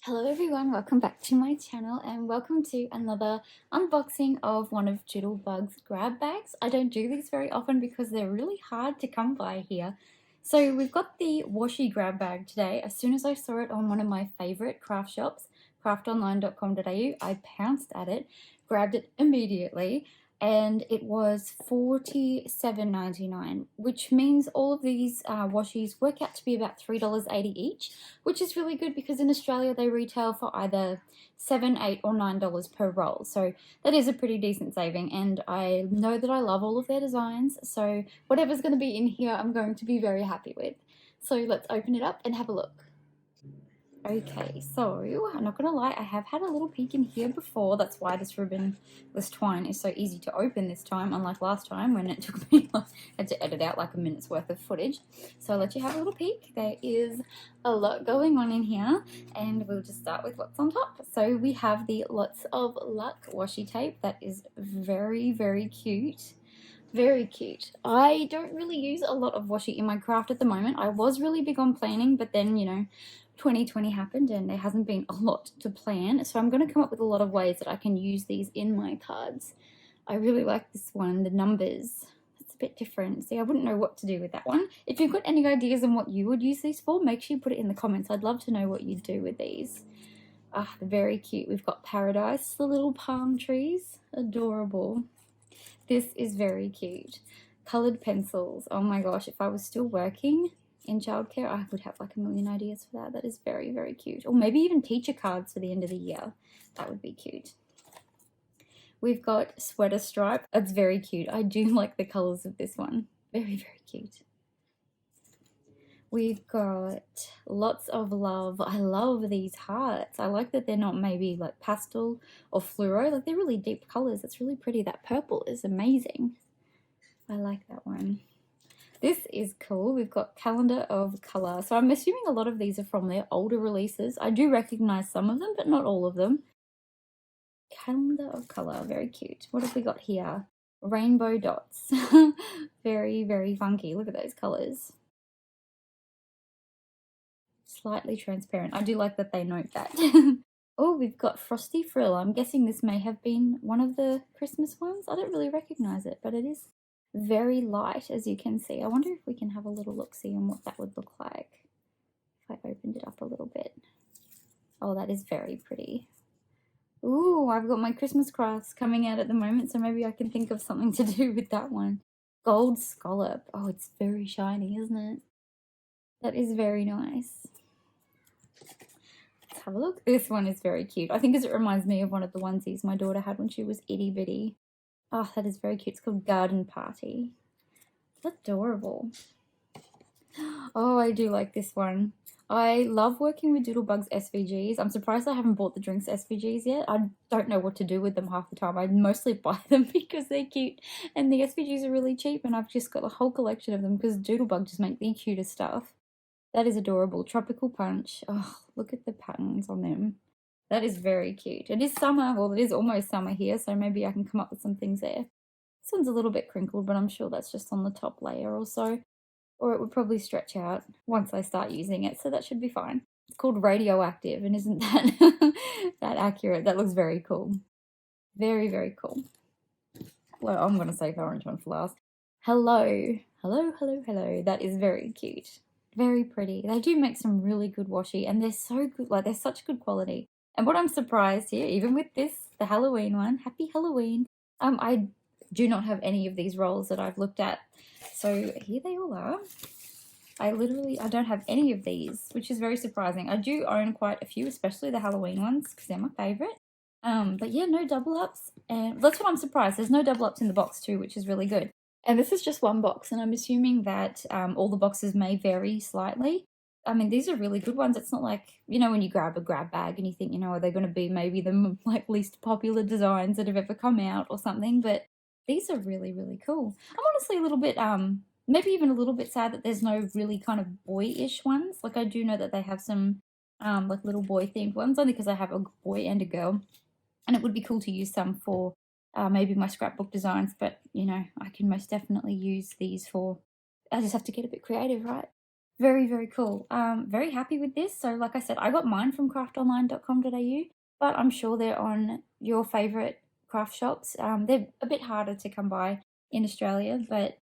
Hello everyone, welcome back to my channel and welcome to another unboxing of one of Doodlebug's grab bags. I don't do these very often because they're really hard to come by here. So we've got the washi grab bag today. As soon as I saw it on one of my favourite craft shops, craftonline.com.au, I pounced at it, grabbed it immediately, and it was $47.99, which means all of these washies work out to be about $3.80 each, which is really good because in Australia they retail for either $7, $8 or $9 per roll. So that is a pretty decent saving, and I know that I love all of their designs, so whatever's going to be in here I'm going to be very happy with. So let's open it up and have a look. Okay, so I'm not gonna lie, I have had a little peek in here before. That's why this twine is so easy to open this time, unlike last time when it took me, I had to edit out like a minute's worth of footage. So I'll let you have a little peek. There is a lot going on in here, and we'll just start with what's on top. So we have the Lots of Luck washi tape. That is very, very cute. Very cute. I don't really use a lot of washi in my craft at the moment. I was really big on planning, but then, 2020 happened and there hasn't been a lot to plan. So I'm going to come up with a lot of ways that I can use these in my cards. I really like this one, the numbers. It's a bit different. See, I wouldn't know what to do with that one. If you've got any ideas on what you would use these for, make sure you put it in the comments. I'd love to know what you'd do with these. Ah, they're very cute. We've got paradise, the little palm trees. Adorable. This is very cute. Coloured pencils. Oh my gosh, if I was still working in childcare, I would have like a million ideas for that. That is very, very cute. Or maybe even teacher cards for the end of the year. That would be cute. We've got sweater stripe. That's very cute. I do like the colours of this one. Very, very cute. We've got lots of love. I love these hearts. I like that they're not maybe like pastel or fluoro. Like they're really deep colors. It's really pretty. That purple is amazing. I like that one. This is cool. We've got calendar of color. So I'm assuming a lot of these are from their older releases. I do recognize some of them, but not all of them. Calendar of color. Very cute. What have we got here? Rainbow dots. Very, very funky. Look at those colors. Slightly transparent. I do like that they note that. Oh, we've got Frosty Frill. I'm guessing this may have been one of the Christmas ones. I don't really recognize it, but it is very light, as you can see. I wonder if we can have a little look-see on what that would look like if I opened it up a little bit. Oh, that is very pretty. Ooh, I've got my Christmas crafts coming out at the moment, so maybe I can think of something to do with that one. Gold scallop. Oh, it's very shiny, isn't it? That is very nice. Let's have a look. This one is very cute. I think it reminds me of one of the onesies my daughter had when she was itty bitty. Oh, that is very cute. It's called Garden Party. It's adorable. Oh, I do like this one. I love working with Doodlebug's SVGs. I'm surprised I haven't bought the drinks SVGs yet. I don't know what to do with them half the time. I mostly buy them because they're cute and the SVGs are really cheap, and I've just got a whole collection of them because Doodlebug just make the cutest stuff. That is adorable. Tropical Punch. Oh, look at the patterns on them. That is very cute. It is summer. Well, it is almost summer here, so maybe I can come up with some things there. This one's a little bit crinkled, but I'm sure that's just on the top layer or so. Or it would probably stretch out once I start using it, so that should be fine. It's called Radioactive, and isn't that that accurate? That looks very cool. Very, very cool. Well, I'm going to save the orange one for last. Hello. Hello, hello, hello. That is very cute. Very pretty. They do make some really good washi, and they're so good. Like, they're such good quality. And what I'm surprised here, even with this, the Halloween one, Happy Halloween, I do not have any of these rolls that I've looked at. So here they all are. I don't have any of these, which is very surprising. I do own quite a few, especially the Halloween ones, because they're my favorite. But yeah, no double ups. And that's what I'm surprised. There's no double ups in the box too, which is really good. And this is just one box, and I'm assuming that all the boxes may vary slightly. I mean, these are really good ones. It's not like, when you grab a grab bag and you think, are they going to be maybe the like least popular designs that have ever come out or something? But these are really, really cool. I'm honestly a little bit, maybe even a little bit sad that there's no really kind of boyish ones. Like, I do know that they have some like little boy themed ones, only because I have a boy and a girl. And it would be cool to use some for maybe my scrapbook designs, but I can most definitely use these for, I just have to get a bit creative, right? Very, very cool. Very happy with this. So like I said, I got mine from craftonline.com.au, but I'm sure they're on your favorite craft shops. They're a bit harder to come by in Australia, but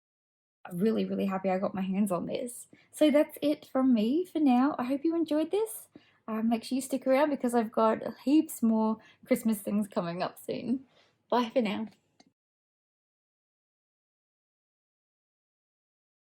I'm really, really happy I got my hands on this. So that's it from me for now. I hope you enjoyed this. Make sure you stick around because I've got heaps more Christmas things coming up soon. Bye for now.